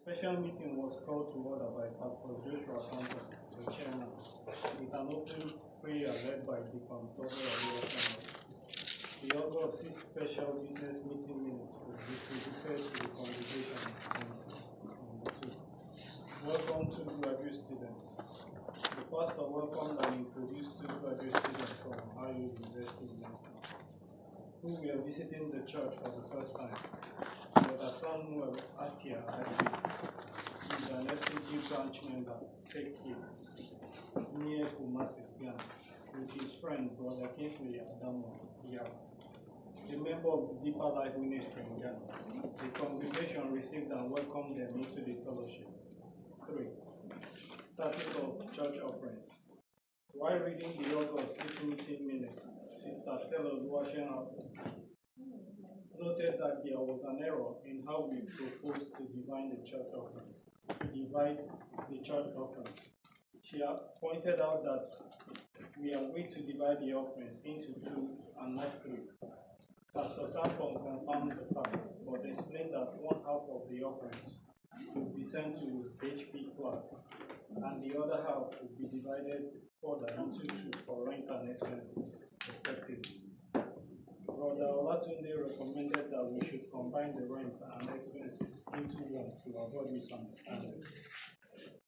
Special meeting was called to order by Pastor Joshua Campbell, the chairman, with an open prayer led by Deacon Tobe Adeosun. The August 6th special business meeting minutes were distributed to the congregation number 2. Welcome to graduate students. The pastor welcomed and introduced two graduate students from Ohio University, who were visiting the church for the first time. Brother Samuel Akia is an FCG branch member, Seki, near Kumasi, Ghana, with his friend, Brother Kingsley Adamu, a member of the Deeper Life Ministry in Ghana. The congregation received and welcomed them into the fellowship. 3. Status of church offerings. While reading the August 6 meeting minutes, Sister Stella Oluwaseun noted that there was an error in how we proposed to divide the church offering. She pointed out that we agreed to divide the offerings into 2 and not 3. Pastor Sampon confirmed the fact, but explained that one half of the offerings would be sent to HP flag, and the other half would be divided further into 2 for rent and expenses, respectively. Brother Olatunde recommended that we should combine the rent and expenses into one to avoid misunderstanding.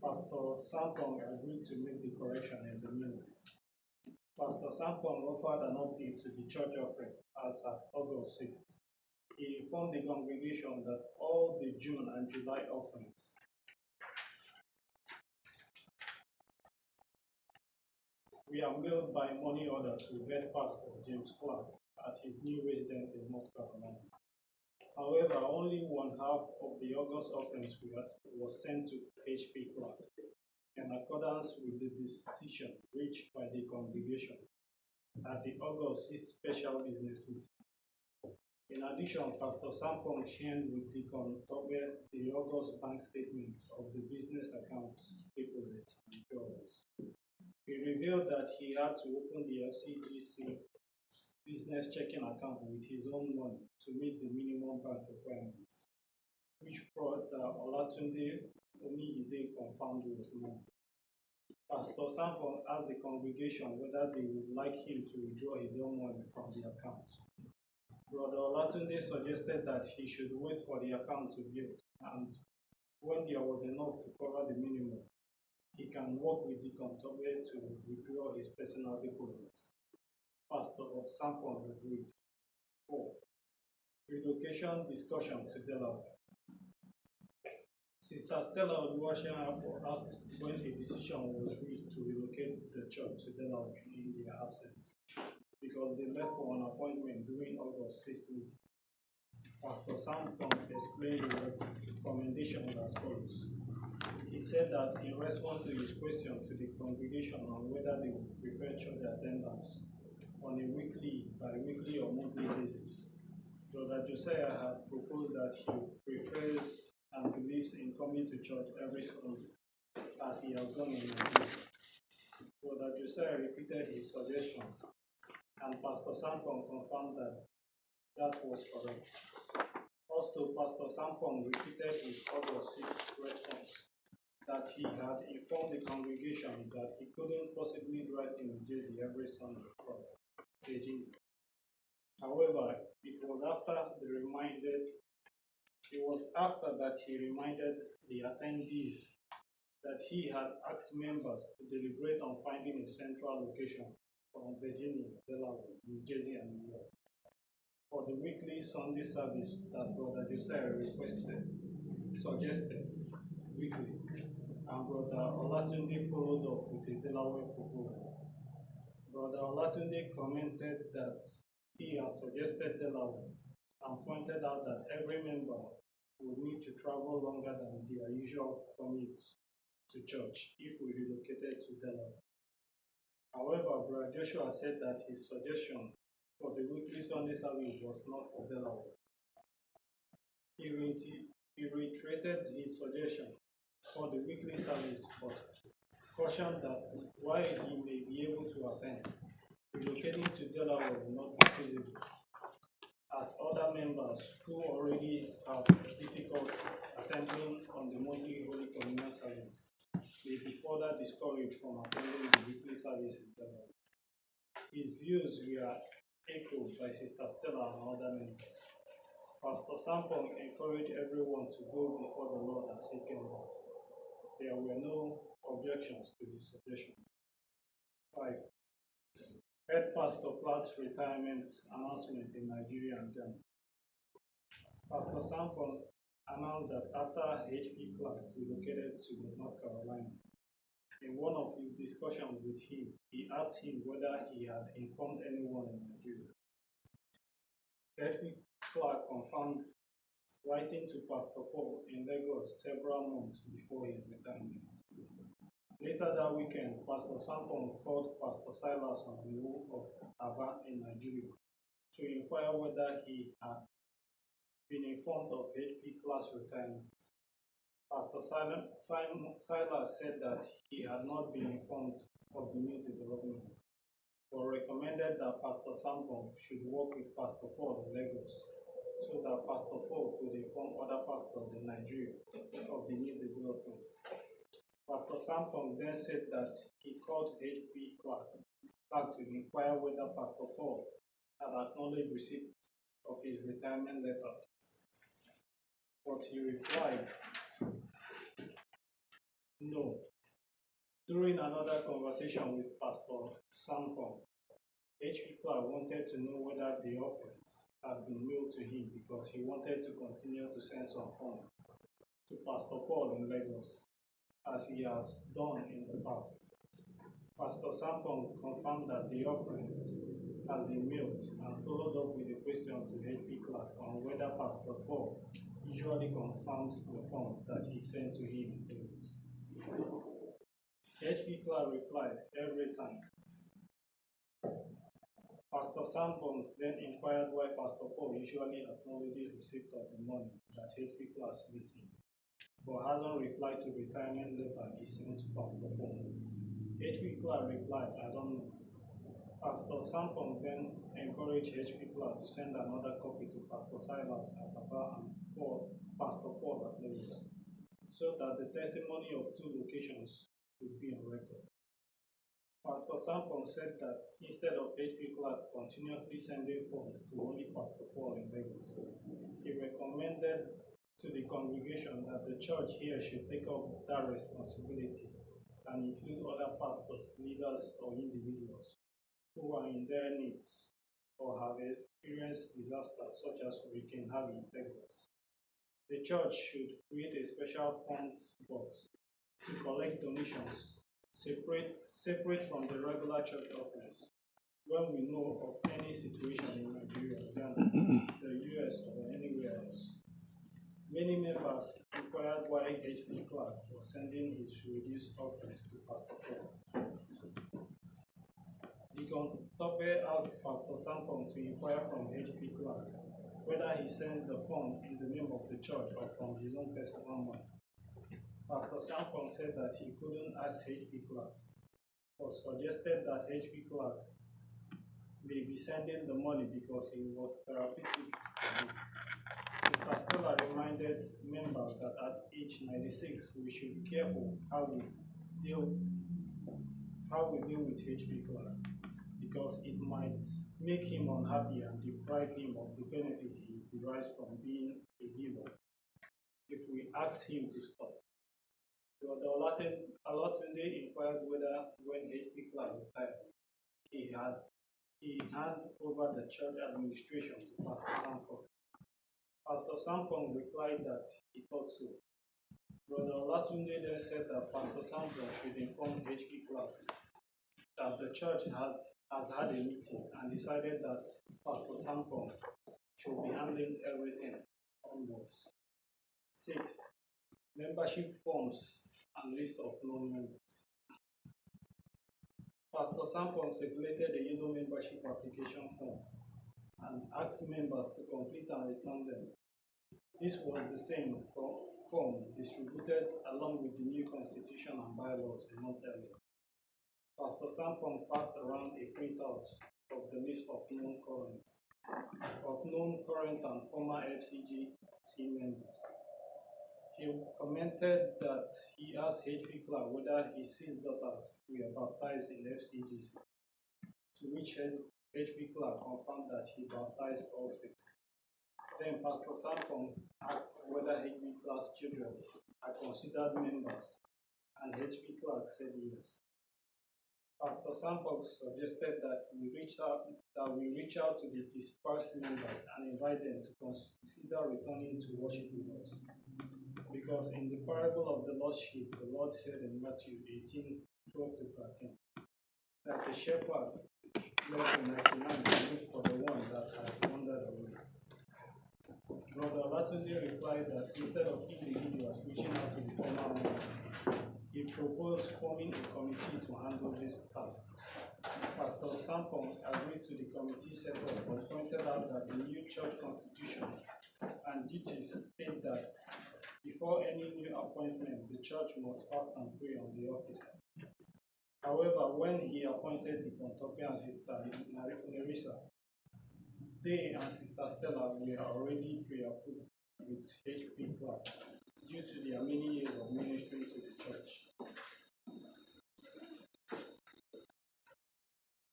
Pastor Sampong agreed to make the correction in the minutes. Pastor Sampong offered an update to the church offering as at August 6th. He informed the congregation that all the June and July offerings were mailed by money order to head pastor James Clark at his new residence in North Carolina. However, only one half of the August offerings was sent to HP Clark, in accordance with the decision reached by the congregation at the August 6th special business meeting. In addition, Pastor Sampong shared with Deacon Tobe the August bank statements of the business accounts, deposits, and withdrawals. He revealed that he had to open the FCG business checking account with his own money to meet the minimum bank requirements, which Brother Olatunde Omiyide confirmed was known. Pastor Sampon asked the congregation whether they would like him to withdraw his own money from the account. Brother Olatunde suggested that he should wait for the account to build, and when there was enough to cover the minimum, he can work with the Tobe to withdraw his personal deposits. Pastor Sampon agreed. 4. Relocation discussion to Delaware. Sister Stella Oluwaseun asked when a decision was reached to relocate the church to Delaware in their absence, because they left for an appointment during August 6th meeting. Pastor Sampon explained the recommendation as follows. He said that in response to his question to the congregation on whether they would prefer church attendance on a weekly, bi-weekly, or monthly basis, Brother Josiah had proposed that he prefers and believes in coming to church every Sunday, as he has done in Nigeria. Brother Josiah repeated his suggestion, and Pastor Sampon confirmed that was correct. Also, Pastor Sampon repeated his August 6th response that he had informed the congregation that he couldn't possibly drive to New Jersey every Sunday from Virginia. However, it was after that he reminded the attendees that he had asked members to deliberate on finding a central location from Virginia, Delaware, New Jersey, and New York for the weekly Sunday service that Brother Josiah suggested weekly, and Brother Olatunde followed up with a Delaware proposal. Brother Olatunde commented that he has suggested Delaware and pointed out that every member would need to travel longer than their usual commutes to church if we relocated to Delaware. However, Brother Joshua said that his suggestion for the weekly Sunday service was not for Delaware. He reiterated his suggestion for the weekly service, but cautioned that while he may be able to attend, relocating to Delaware will not be feasible, as other members who already have difficulty assembling on the monthly Holy Communion service may be further discouraged from attending the weekly services. His views were echoed by Sister Stella and other members. Pastor Sampong encouraged everyone to go before the Lord and seek guidance. There were no objections to his suggestion. 5. Head Pastor Platt's retirement announcement in Nigeria and Ghana. Pastor Sampong announced that after H.P. Clark relocated to North Carolina, in one of his discussions with him, he asked him whether he had informed anyone in Nigeria. H.P. Clark confirmed, writing to Pastor Paul in Lagos several months before his retirement. Later that weekend, Pastor Sampong called Pastor Silas on the roof of Aba in Nigeria to inquire whether he had been informed of H.P. Clark's retirement. Pastor Silas said that he had not been informed of the new development, but recommended that Pastor Sampong should work with Pastor Paul in Lagos so that Pastor Paul could inform other pastors in Nigeria of the new development. Pastor Sampong then said that he called H.P. Clark back to inquire whether Pastor Paul had acknowledged receipt of his retirement letter, but he replied, no. During another conversation with Pastor Sampong, H.P. Clark wanted to know whether the offerings had been mailed to him because he wanted to continue to send some funds to Pastor Paul in Lagos, as he has done in the past. Pastor Sampong confirmed that the offerings had been mailed and followed up with a question to H.P. Clark on whether Pastor Paul usually confirms the funds that he sent to him in Lagos. H.P. Clark replied, every time. Pastor Sampong then inquired why Pastor Paul usually acknowledges receipt of the money that H.P. Clark sends him, but hasn't replied to retirement letter he sent to Pastor Paul. H.P. Clark replied, I don't know. Pastor Sampong then encouraged H.P. Clark to send another copy to Pastor Silas at Aba and Pastor Paul at Lagos, so that the testimony of two locations would be on record. Pastor Sampong said that instead of H.P. Clark continuously sending funds to only Pastor Paul in Lagos, he recommended to the congregation that the church here should take up that responsibility and include other pastors, leaders, or individuals who are in their needs or have experienced disasters such as Hurricane Harvey in Texas. The church should create a special funds box to collect donations separate from the regular church offerings when we know of any situation in Nigeria, Ghana, the US, or anywhere else. Many members inquired why H.P. Clark was sending his reduced offerings to Pastor Paul. Deacon Tope asked Pastor Sampong to inquire from H.P. Clark whether he sent the fund in the name of the church or from his own personal money. Pastor Sampong said that he couldn't ask H.P. Clark, but suggested that H.P. Clark may be sending the money because it was therapeutic for him. Sister Stella reminded members that at age 96, we should be careful how we deal with H.P. Clark, because it might make him unhappy and deprive him of the benefit he derives from being a giver if we ask him to stop. Brother Olatunde inquired whether when H.P. Clark retired, he handed over the church administration to Pastor Sampong. Pastor Sampong replied that he thought so. Brother Olatunde then said that Pastor Sampong should inform H.P. Clark that the church has had a meeting and decided that Pastor Sampong should be handling everything onwards. 6. Membership forms and list of non-members. Pastor Sampong circulated a yellow membership application form and asked members to complete and return them. This was the same form distributed along with the new constitution and bylaws a month earlier. Pastor Sampong passed around a printout of the list of non-currents of known current and former FCG members. He commented that he asked HP Clark whether his 6 daughters were baptized in FCGC, to which HP Clark confirmed that he baptized all 6. Then Pastor Sampon asked whether HP Clark's children are considered members, and HP Clark said yes. Pastor Sampon suggested that we reach out to the dispersed members and invite them to consider returning to worship with us. Because in the parable of the lost sheep, the Lord said in Matthew 18:12-13, that the shepherd left the 99 to look for the one that had wandered away. Brother Olatunde replied that instead of individuals reaching out to the former members, he proposed forming a committee to handle this task. Pastor Sampon agreed to the committee setup, but pointed out that the new church constitution and duties state that before any new appointment, the church must fast and pray on the officer. However, when he appointed the Pontope and Sister Nerissa, they and Sister Stella were already pre-approved with HP Clark due to their many years of ministry to the church.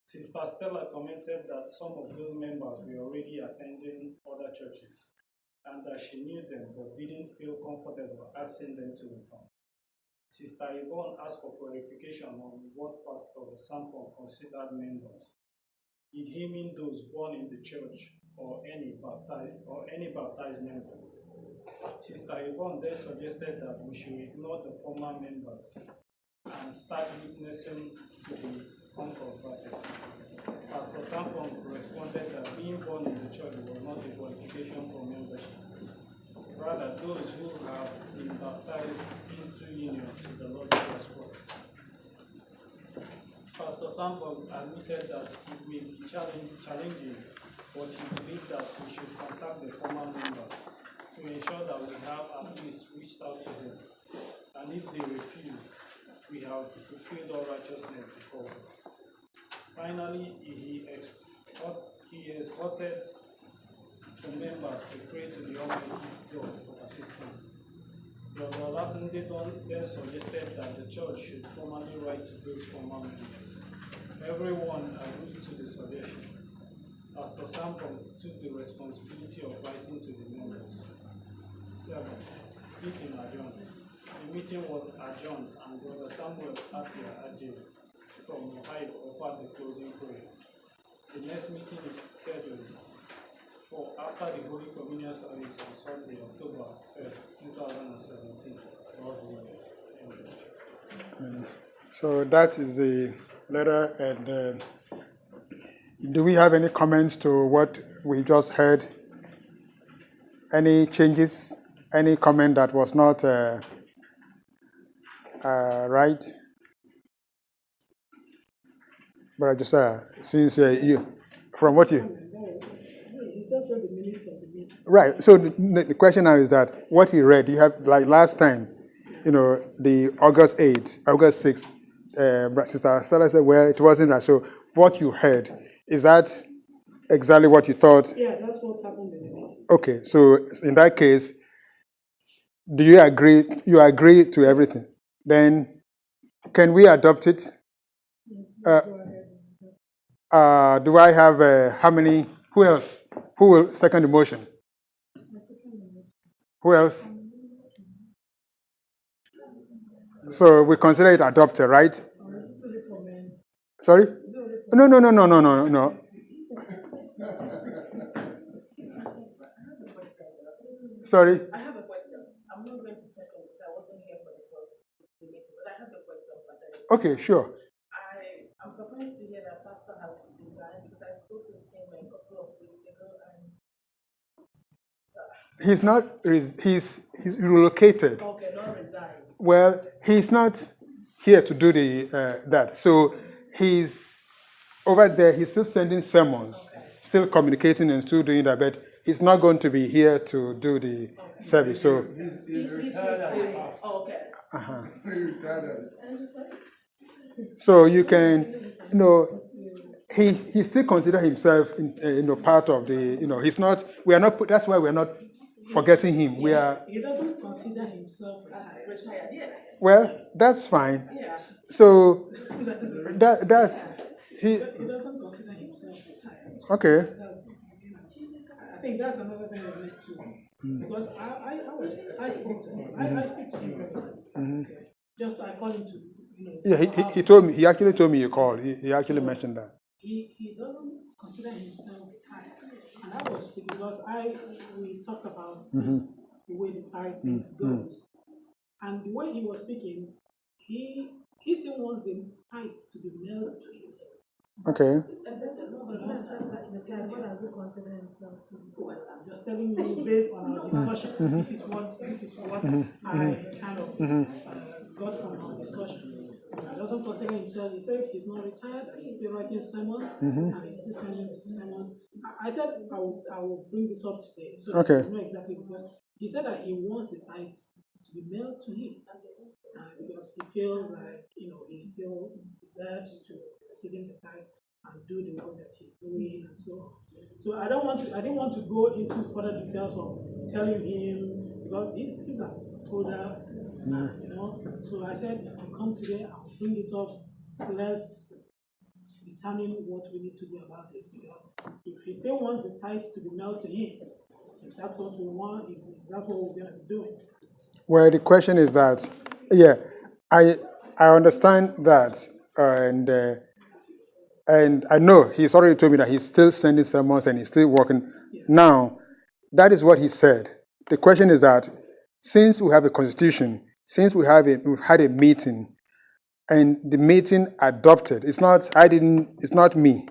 Sister Stella commented that some of those members were already attending other churches and that she knew them but didn't feel comfortable asking them to return. Sister Yvonne asked for clarification on what Pastor Sampon considered members. Did he mean those born in the church or any baptized member? Sister Yvonne then suggested that we should ignore the former members and start witnessing to the unconverted. Pastor Sampon responded that being born in the church was not a qualification for membership. Rather, those who have been baptized into union to the Lord Jesus Christ. Pastor Sampon admitted that it may be challenging, but he believed that we should contact the former members to ensure that we have at least reached out to them. And if they refuse, we have fulfilled all righteousness before them. Finally, he exhorted the members to pray to the Almighty God for assistance. Brother Olatunde then suggested that the church should formally write to those former members. Everyone agreed to the suggestion. Pastor Sampon took the responsibility of writing to the members. 7. Meeting adjourned. The meeting was adjourned and Brother Samuel Apia Ajay from Ohio offered the closing prayer. The next meeting is scheduled for after the Holy Communion service on Sunday, October 1st, 2017. God willing. Amen. So that is the letter, and do we have any comments to what we just heard? Any changes? Any comment that was not right? But Josiah, since you, from what you... Right. So the question now is that what he read, you have, like last time, the August 6th, Sister Stella said, well, it wasn't right. So what you heard, is that exactly what you thought? Yeah, that's what happened in the meeting. Okay. So in that case, do you agree? You agree to everything? Then can we adopt it? Yes, go ahead. Do I have how many? Who else? Who will second the motion? Who else? So we consider it adopted, right? Sorry? No. Sorry? I have a question. I'm not going to second because I wasn't here for the first meeting, but I have a question. Okay, sure. I'm surprised to hear that Pastor had to resign because I spoke with him a couple of weeks ago and he's not. He's relocated. Okay, not resigned. Well, he's not here to do that. So he's over there. He's still sending sermons, still communicating, and still doing that. But he's not going to be here to do the service. So he's retired. Oh, okay. So you can, he still consider himself part of the he's not we are not that's why we are not forgetting him. We are He doesn't consider himself retired. Retired, yes. well, that's fine. Yeah. So that's he He doesn't consider himself retired. okay. I think that's another thing we need to, because I spoke to him. I speak to him regularly. Okay. Just I call him to Yeah, he told me, he actually told me you called. He actually mentioned that. He doesn't consider himself retired, and that was because we talked about this, the way the tithe things goes, and the way he was speaking, he still wants the tithes to be mailed to him. Okay. What does he consider himself to be? Well, I'm just telling you based on our discussions. This is what I kind of got from our discussions. He doesn't consider himself. He said he's not retired. He's still writing sermons and he's still sending sermons. I said I will bring this up today, so Okay. I know exactly, because he said that he wants the tithes to be mailed to him, because he feels like he still deserves to receiving the tithes and do the work that he's doing and so on. So I didn't want to go into further details of telling him, because he's an older man, So I said if I come today, I'll bring it up. Let's determine what we need to do about this, because if he still wants the tithes to be mailed to him, if that's what we want, if that's what we're gonna be doing. Well, the question is that, yeah, I understand that, and I know he's already told me that he's still sending sermons and he's still working. Yeah. Now, that is what he said. The question is that since we have a constitution, since we've had a meeting, and the meeting adopted, it's not me,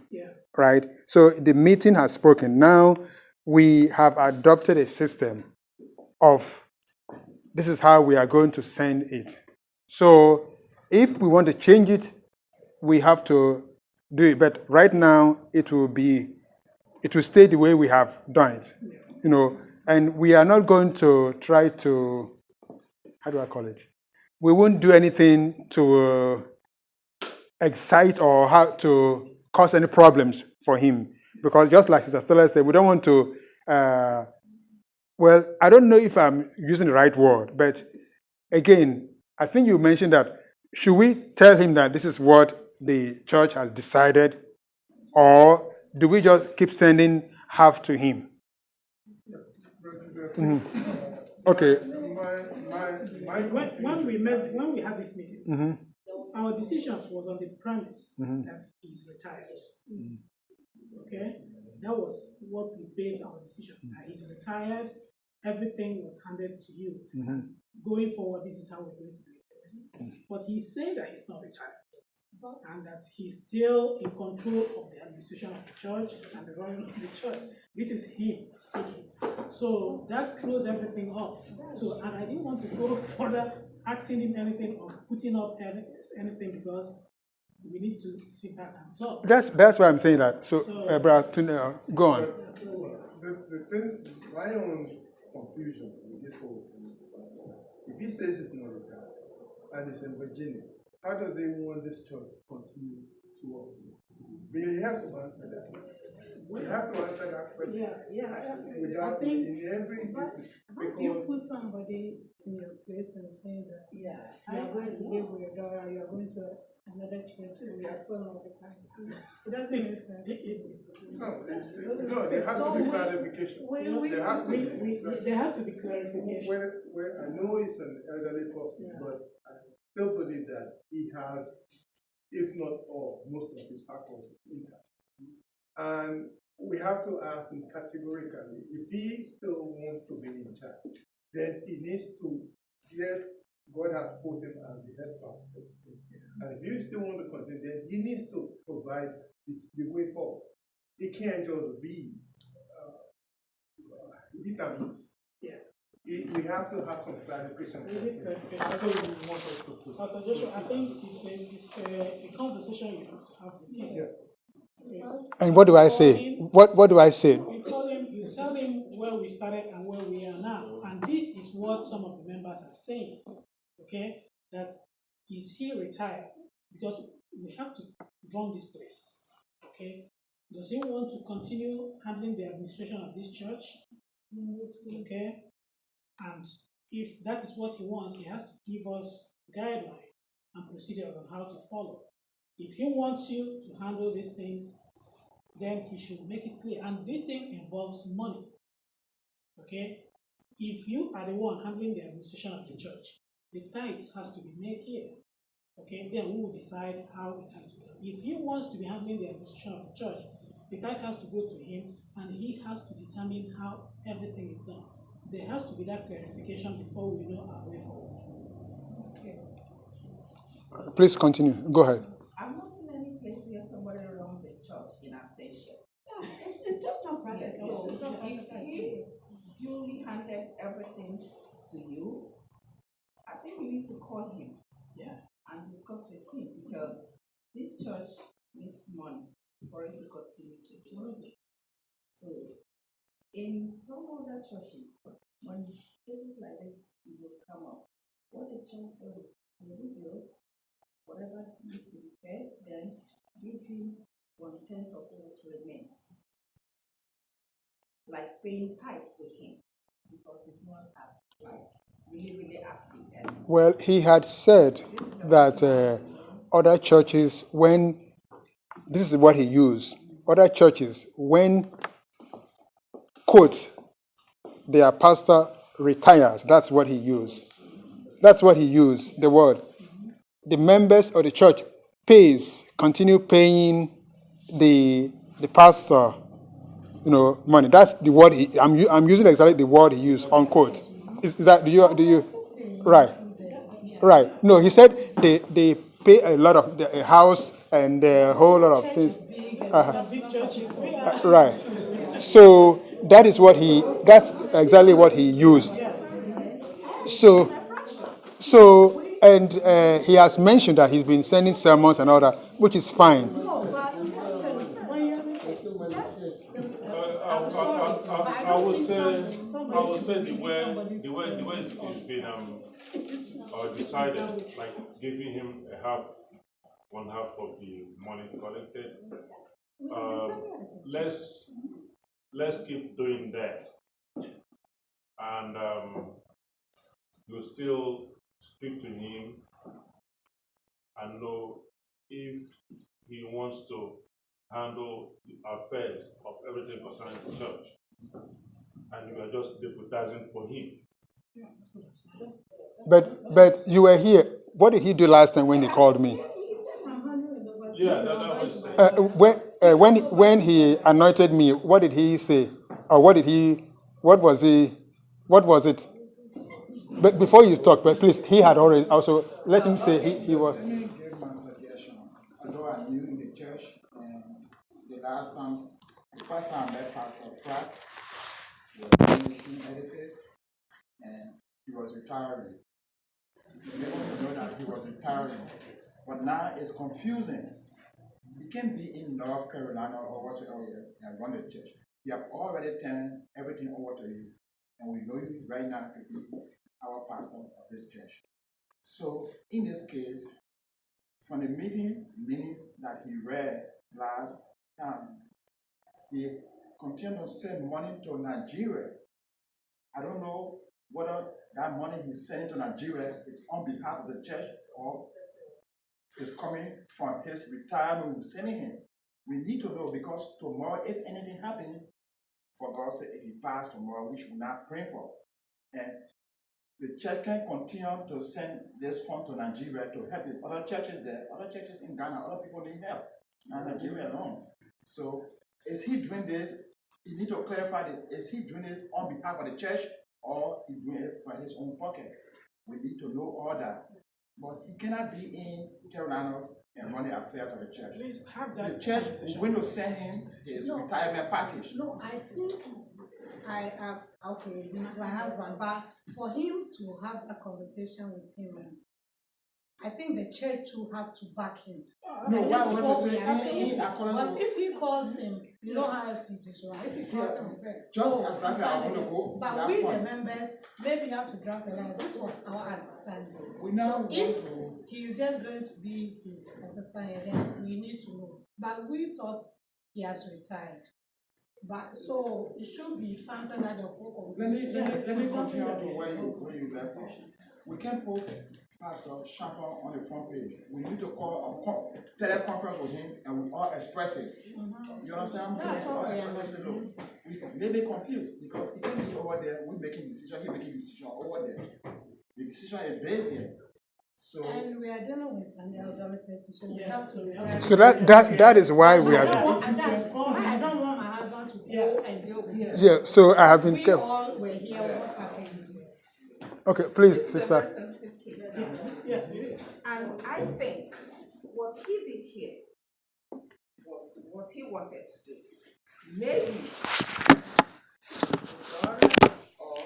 right? So the meeting has spoken. Now we have adopted a system of this is how we are going to send it. So if we want to change it, we have to do it. But right now, it will stay the way we have done it, and we are not going to try to, how do I call it? We won't do anything to excite or how to cause any problems for him. Because just like Sister Stella said, we don't want to, well, I don't know if I'm using the right word, but again, I think you mentioned that, should we tell him that this is what the church has decided, or do we just keep sending half to him? Okay. When we had this meeting, our decisions was on the premise that he's retired. Okay, that was what we based our decision. That he's retired. Everything was handed to you. Going forward, this is how we're going to do it. But he's saying that he's not retired, and that he's still in control of the administration of the church and the running of the church. This is him speaking. So that throws everything off. So, and I didn't want to go further asking him anything or putting up anything, because we need to sit back and talk. That's why I'm saying that. So Brother, go on. The thing, my own confusion with this whole thing, if he says it's not retired and it's in Virginia, how does he want this church to continue to work? Because he has to answer that. He has to answer that question. Without in every You put somebody in your place and say that you are going to live with your daughter, you are going to another church, and you are so all the time. It doesn't make sense. No, there has to be clarification. There has to be clarification. Where I know it's an elderly person, but I still believe that he has, if not all, most of his faculties intact. And we have to ask him categorically, if he still wants to be in charge, then he needs to, yes, God has put him as the head pastor. And if you still want to continue, then he needs to provide the way forward. It can't just be hit and miss. We have to have some clarification. Pastor Joshua, I think it's a conversation you have to have with him. Yes. And what do I say? What do I say? You tell him where we started and where we are now. And this is what some of the members are saying. Okay? That is he retired? Because we have to run this place. Okay? Does he want to continue handling the administration of this church? Okay? And if that is what he wants, he has to give us guidelines and procedures on how to follow. If he wants you to handle these things, then he should make it clear. And this thing involves money. Okay? If you are the one handling the administration of the church, the tithes has to be made here. Okay, then we will decide how it has to be done. If he wants to be handling the administration of the church, the tithe has to go to him and he has to determine how everything is done. There has to be that clarification before we know our way forward. Okay. Please continue. Go ahead. I've not seen any place where somebody runs a church in absentia. It's just not practical. Yes, So if he duly handed everything to you, I think we need to call him, and discuss with him, because this church needs money for it to continue to grow. So in some other churches, when cases like this will come up, what the church does is maybe bills, whatever needs to be paid, then give him 1/10 of what remains, like paying tithe to him, because it's not like really active. Well, he had said that other churches, when this is what he used, other churches, when, quote, their pastor retires, that's what he used. That's what he used, the word. The members of the church continue paying the pastor, money. That's the word I'm using exactly the word he used, unquote. Is that, do you, right. Right. No, he said they pay a lot of a house and a whole lot of things. Right. So that's exactly what he used. And he has mentioned that he's been sending sermons and all that, which is fine. I would say the way it's been decided, like giving him one half of the money collected. Let's keep doing that, and you still speak to him and know if he wants to handle the affairs of everything concerning the church, and you are just deputizing for him. But you were here. What did he do last time when he called me? Yeah, that was it. When he anointed me, what did he say? Or what was it? But before you talk, but please, he had already also, let him say he was. Let me give my suggestion. Although I'm new in the church, and the first time I met Pastor Pratt, he was in the edifice, and he was retiring. He able to know that he was retiring, but now it's confusing. He can be in North Carolina or whatsoever else and run the church. You have already turned everything over to you, and we know you right now to be our pastor of this church. So in this case, from the minutes that he read last time, he continued to send money to Nigeria. I don't know whether that money he's sending to Nigeria is on behalf of the church or is coming from his retirement we're sending him. We need to know, because tomorrow, if anything happens, for God's sake, if he passed tomorrow, which we're not praying for, and the church can continue to send this fund to Nigeria to help the other churches there, other churches in Ghana, other people need help, not Nigeria alone. So is he doing this? You need to clarify this. Is he doing this on behalf of the church, or he doing it for his own pocket? We need to know all that. But he cannot be in Carolina and run the affairs of the church. Please have that. The church is going to send him his retirement package. No, I think I have, okay, he's my husband, but for him to have a conversation with him, I think the church will have to back him. No, Like, why this is would what we we say have to he do. according But to- if he calls him, you know how FCG run. If he calls him and says, Just exactly how I'm going to go to but that we, point. the members, maybe have to draft a line. This was our understanding. We now So want if to he's just going to be his assistant, and then we need to know. But we thought he has retired. But so it should be something that the whole Let me community. continue to where you left off. We can't put Pastor Champagne on the front page. We need to call a teleconference with him and we all express it. You understand what I'm saying? All express it. Look, we may be confused because he can be over there, we making decision, he making decision over there. The decision is based here. So And we are dealing with an elderly person, so we have to. So that is why we are. That's why I don't want my husband to go and deal with it. Yeah. So I have been We kept. all were here. What happened here? Okay, please, It's a sister. very sensitive case now. And I think what he did here was what he wanted to do. Maybe Dora or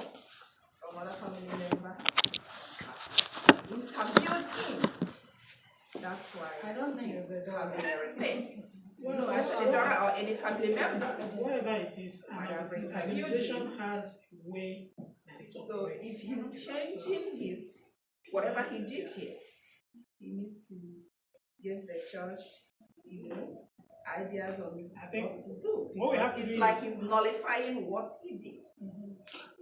some other family member interviewed him. That's why I don't think he's it's a having Dora. everything. No, I said Dora or any family member. Whatever it is, Might have an been organization has a way that it So operates. if he's changing his whatever he did here, he needs to give the church, ideas on I think what to do. what we have to It's do like is- he's nullifying what he did.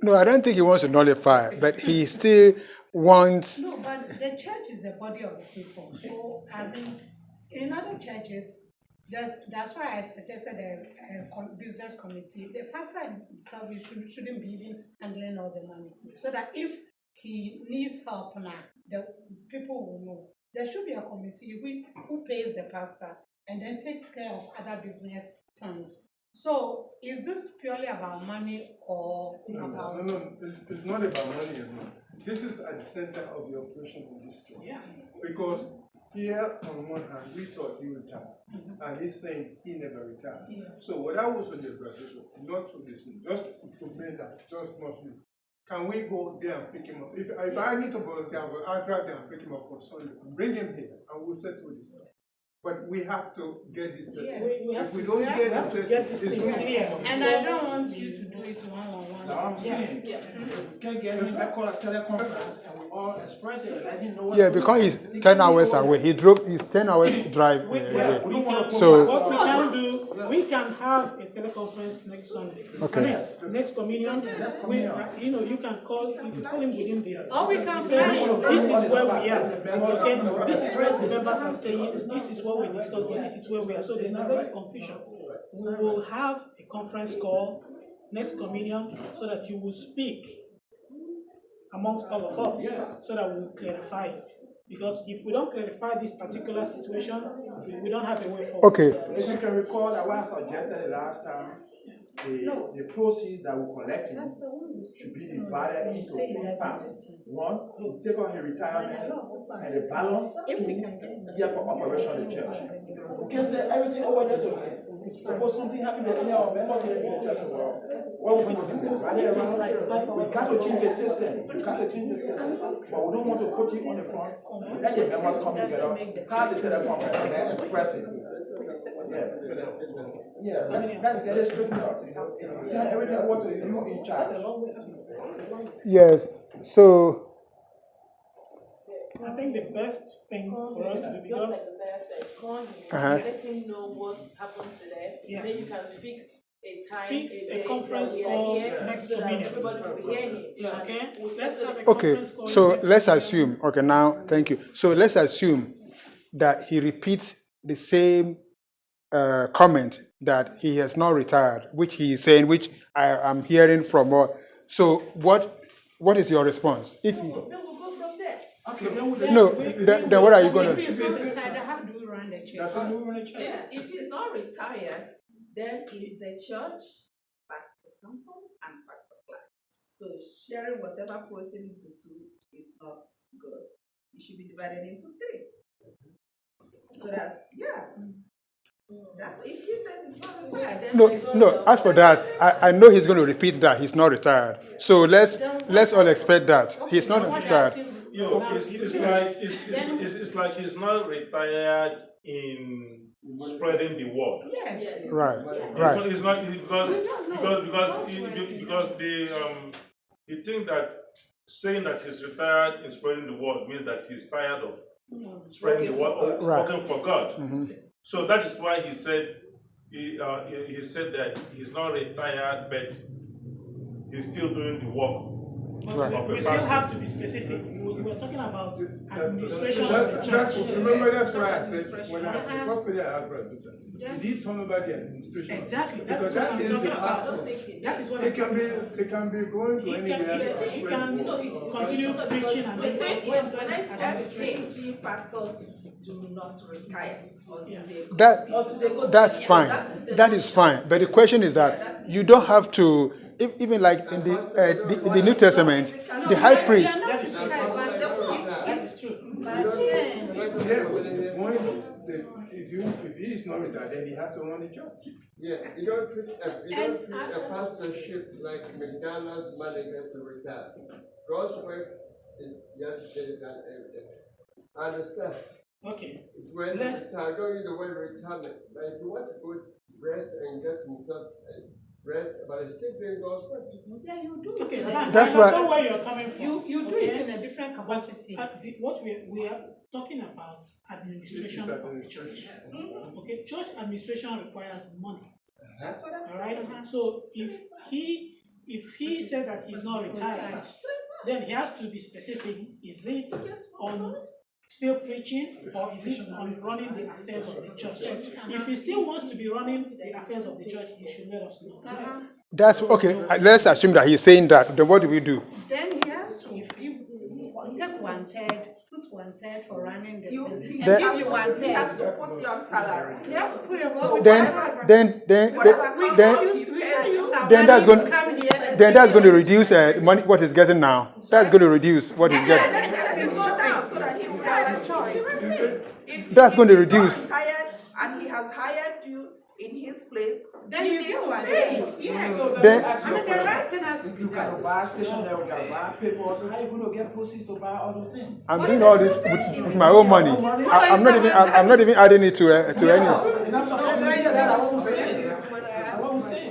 No, I don't think he wants to nullify, but he still wants. No, but the church is the body of the people. So I mean, in other churches, that's why I suggested a business committee. The pastor himself shouldn't be even handling all the money, so that if he needs help now, the people will know. There should be a committee who pays the pastor and then takes care of other business things. So is this purely about money or about? No, it's not about money alone. This is at the center of the operation of this church. Yeah. Because here, on one hand, we thought he retired, and he's saying he never retired. Yeah. So what I was on the graduation, not to listen, just to make that just mostly. Can we go there and pick him up? If I need to volunteer, I'll drive there and pick him up for Sunday. Bring him here, and we'll settle this. But we have to get this settled. Yes. If we don't get this settled, it's going to clear. come up. And I don't want you to do it one-on-one. now I'm saying, we can get him, let's call a teleconference and we all express it and let him know what Yeah, to do. because he's 10 hours away. He's 10 hours drive We away. don't want to So- what we can do, we can have a teleconference next Sunday. Okay. I mean, next communion, you can call him within the. Or we can Say, plan. this is where we are. Okay, this is where the members are saying. This is what we discussed. But this is where we are. So there's not any confusion. We will have a conference call next communion so that you will speak amongst all of us, so that we will clarify it. Because if we don't clarify this particular situation, we don't have a way forward. Okay. If you can recall that what I suggested the last time, the proceeds that we're collecting should be divided into two parts. One, we take on his retirement and the balance for operation of the church. We can say everything over there is okay. Suppose something happens to any of our members in the church, what will we do? Rather around, we got to change the system. We got to change the system. But we don't want to put it on the front. Let the members come together, have the teleconference, and then express it. Yes. Yeah, let's get it straightened out. Tell everything what you in charge. Yes. So I think the best thing for us to do, because let him know what's happened today. Yeah. Then you can fix a time, fix a date conference that we are call here, next so that communion. everybody will hear him. Okay, We'll let's settle have a it. okay. conference call So next let's communion. assume. Okay, now thank you. So let's assume that he repeats the same comment that he has not retired, which he is saying, which I am hearing from all. So what is your response? If he, Then we'll go from there. Okay, then no, then what are you going If to? he's not retired, how do we run the church? that's what we want to check. If he's not retired, then it's the church, Pastor Sample, and Pastor Clark. So sharing whatever person into two is not good. It should be divided into three. So that, that's if he says it's not retired, then No. As for that, I know he's going to repeat that he's not retired. So let's all expect that he's not retired. It's like he's not retired in spreading the word. Yes. Right. It's not because the thing that saying that he's retired in spreading the word means that he's tired of spreading the word, or Right. working for God. So that is why he said he said that he's not retired, but he's still doing the work But of we a still pastor. have to be specific. We're talking about administration of the That's, church. remember, that's why I said, when I first put it out, did he turn over the administration? Exactly. That's Because what that I'm is talking the about. pastor. That is what It can be going to he anywhere. can continue preaching and The doing thing what is, God is administrating. FCG pastors do not retire until they go That until they go to that's the- fine. That is fine. But the question is that you don't have to. Even like in the New Testament, the high priest. That is true. That is true. If he is not retired, then he has to run the church. Yeah, you don't treat a pastorship like McDonald's manager to retire. God's work is you have to get it done every day. I understand. Okay. When I don't use the word retirement, but if you want to go rest and get some rest, but it's still doing God's work. Yeah, you do. Okay, it. fine. That's I why- understand where you're coming from. You do it in a different capacity. What we are talking about administration of the church. Okay, church administration requires money. That's what I'm All right. saying. So if he said that he's not retired, then he has to be specific. Is it on still preaching, or is it on running the affairs of the church? If he still wants to be running the affairs of the church, he should let us know. That's okay. Let's assume that he's saying that. Then what do we do? Then he has to take 1/3, put 1/3 for running the You, thing. he, And Then- give you he 1/3. has to put you on salary. He has to put your then that's going that's going to reduce the money what he's getting now. That's going to reduce what he's getting. Let him go down so that he will have a choice. If That's going to he's not reduce. retired and he has hired you in his place, Then he you needs give to one. pay. Yes. Then- I mean, the right thing has to be You got done. to buy stationery, you got to buy papers. How you going to get proceeds to buy all those things? I'm doing all this with my own money. I'm not even adding it to any. You're not supposed to hear that. I wasn't saying. I wasn't saying.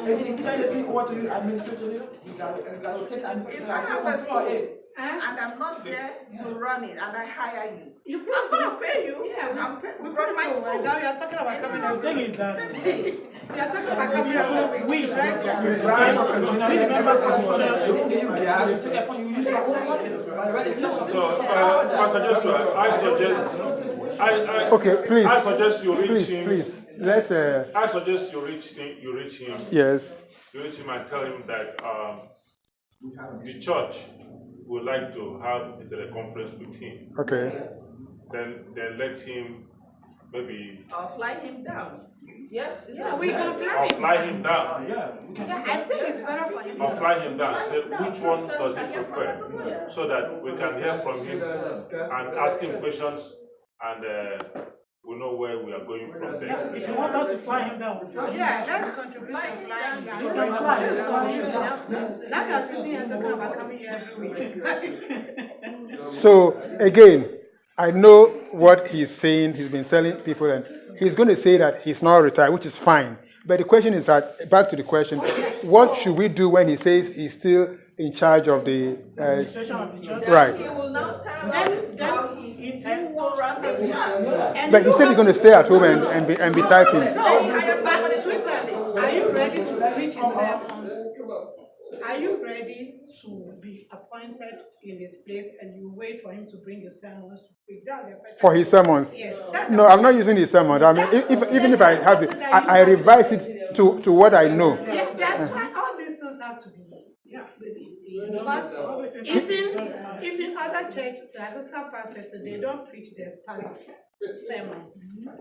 If you tell the thing what to you administratively, you got to take If I have a control school of it. and I'm not there to run it and I hire you, You I'm gonna pay you. Yeah, I'm paying we to brought run my it school. Now you're talking about coming The every thing is that We are talking about coming every we Drive up and members of the church, they give you gas, you take upon you use your own money. By the way, the church So, Pastor Joshua, I suggest, Okay, please. I suggest you reach Please, him. please. Let's. I suggest you reach him. Yes. You reach him and tell him that the church would like to have a teleconference with him. Okay. Then let him maybe I'll fly him down. Yeah, we can fly or him. fly him down. Yeah, I think it's better for him. Or fly him down. Say which one does he prefer, so that we can hear from him and ask him questions, and we know where we are going from there. if you want us to fly him down, we'll fly him Yeah, down. let's contribute and fly him down. You can fly. Now you're sitting here talking about coming here every week. So again, I know what he's saying. He's been telling people, and he's going to say that he's not retired, which is fine. But the question is that, back to the question, what should we do when he says he's still in charge of the Administration of the church. right? He will now tell us how he intends to run the church. But he said he's going to stay at home and be typing. No, he hires somebody Sweetheart, are you ready to preach in sermons? Are you ready to be appointed in his place and you wait for him to bring your sermons to preach? That's a question. For his sermons? Yes. That's No, I'm not using his sermon. I mean, even if I have it, I revise it to what I know. Yeah, that's why all these things have to be. Yeah. Because even other churches, the assistant pastors, they don't preach their pastors' sermon.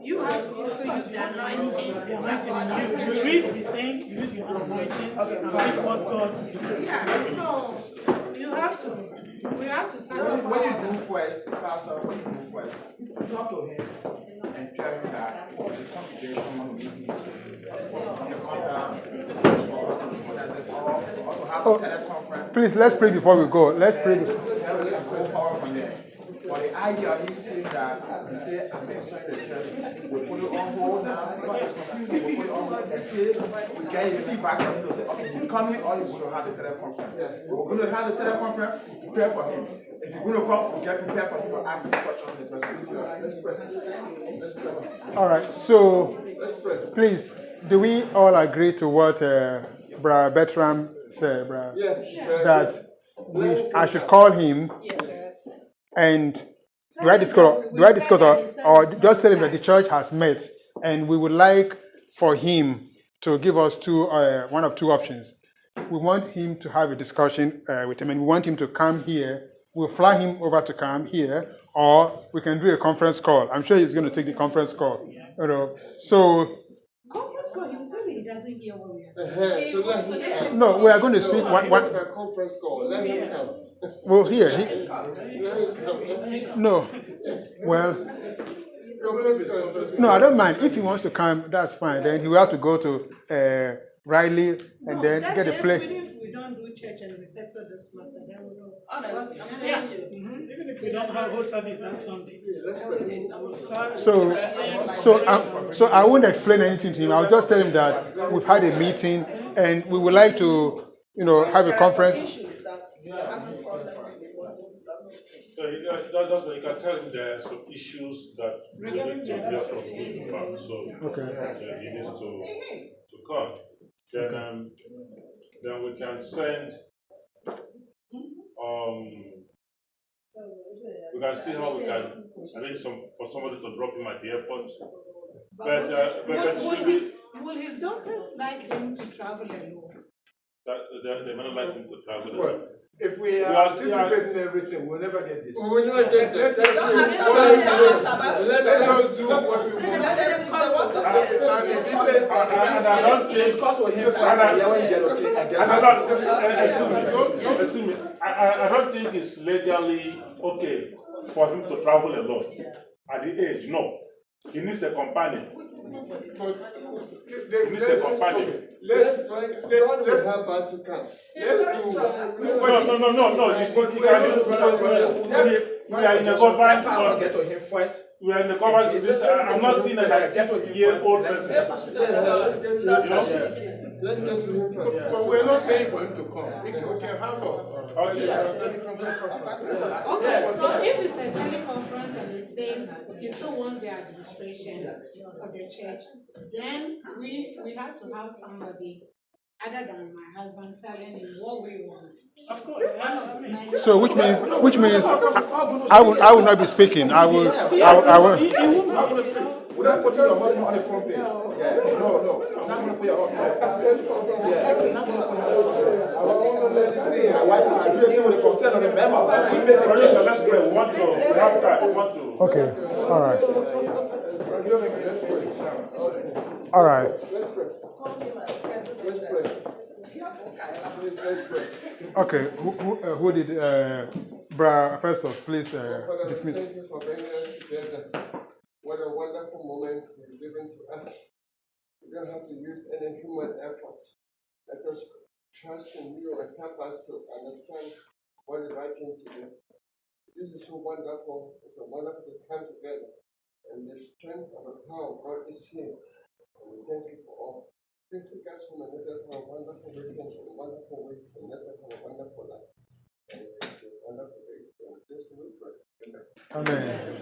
You have to also use the anointing. The anointing, you read the thing, you use your anointing, and read what God's. Yeah, so you have to, we have to talk What you about. do first, Pastor, what you do first, talk to him and tell him that the congregation will be come down, also have a teleconference. Please, let's pray before we go. Let's pray. Go forward from there. But the idea of him saying that he said, I'm explaining the church, we put it on hold now, because it's confusing, we put it on hold until we get feedback from him to say, okay, he's coming or he's going to have the teleconference. If we're going to have the teleconference, prepare for him. If he's going to come, we get prepared for him to ask him questions on the person. Let's pray. All right, so please, do we all agree to what Brother Bertram said, brother? That I should call him and do I discuss or just tell him that the church has met and we would like for him to give us one of two options. We want him to have a discussion with him and we want him to come here. We'll fly him over to come here, or we can do a conference call. I'm sure he's going to take the conference call. So Conference call, he will tell me he doesn't hear what we are saying. no, we are going to speak one conference call. Let him come. well, here. No. Well, no, I don't mind. If he wants to come, that's fine. Then he will have to go to Riley and then get a place. If we don't do church and we settle this matter, then we know. Honestly, I'm Yeah. telling you. Even if we don't have whole service that Sunday. So I won't explain anything to him. I'll just tell him that we've had a meeting and we would like to, have a conference. That's why you can tell him there are some issues that we need to hear from him about. So he needs to come. Then we can send we can see how we can arrange for somebody to drop him at the airport. Will his daughters like him to travel alone? They may not like him to travel alone. If we are anticipating everything, we'll never get this. We will never get that. Let us do what we want. And I don't Discuss with him first. excuse me. I don't think it's legally okay for him to travel alone at the age. No, he needs a companion. He needs a companion. God will help us to come. No. We are in a conference. Get to him first. We are in the conference. I'm not seeing a 6-year-old person. Let's get to him first. But we're not saying for him to come. We can handle. Okay, so if it's a teleconference and it says he still wants the administration of the church, then we have to have somebody other than my husband telling him what we want. Of course. So which means I will not be speaking. I will. Without putting your husband on the front page. No. I'm not going to put your husband on the front page. I want to agree with the consent of the members. Let's pray. We have time. We want to. Okay. All right. All right. Okay. Who did? First off, please dismiss. Thank you for bringing us together. What a wonderful moment you've given to us. We don't have to use any human efforts. Let us trust in you and help us to understand what is right thing to do. This is so wonderful. It's so wonderful to come together. And the strength of the power of God is here. And we thank you for all. Please take us home and let us have a wonderful weekend, a wonderful week, and let us have a wonderful life. And it's a wonderful day. And just we pray. Amen. Amen.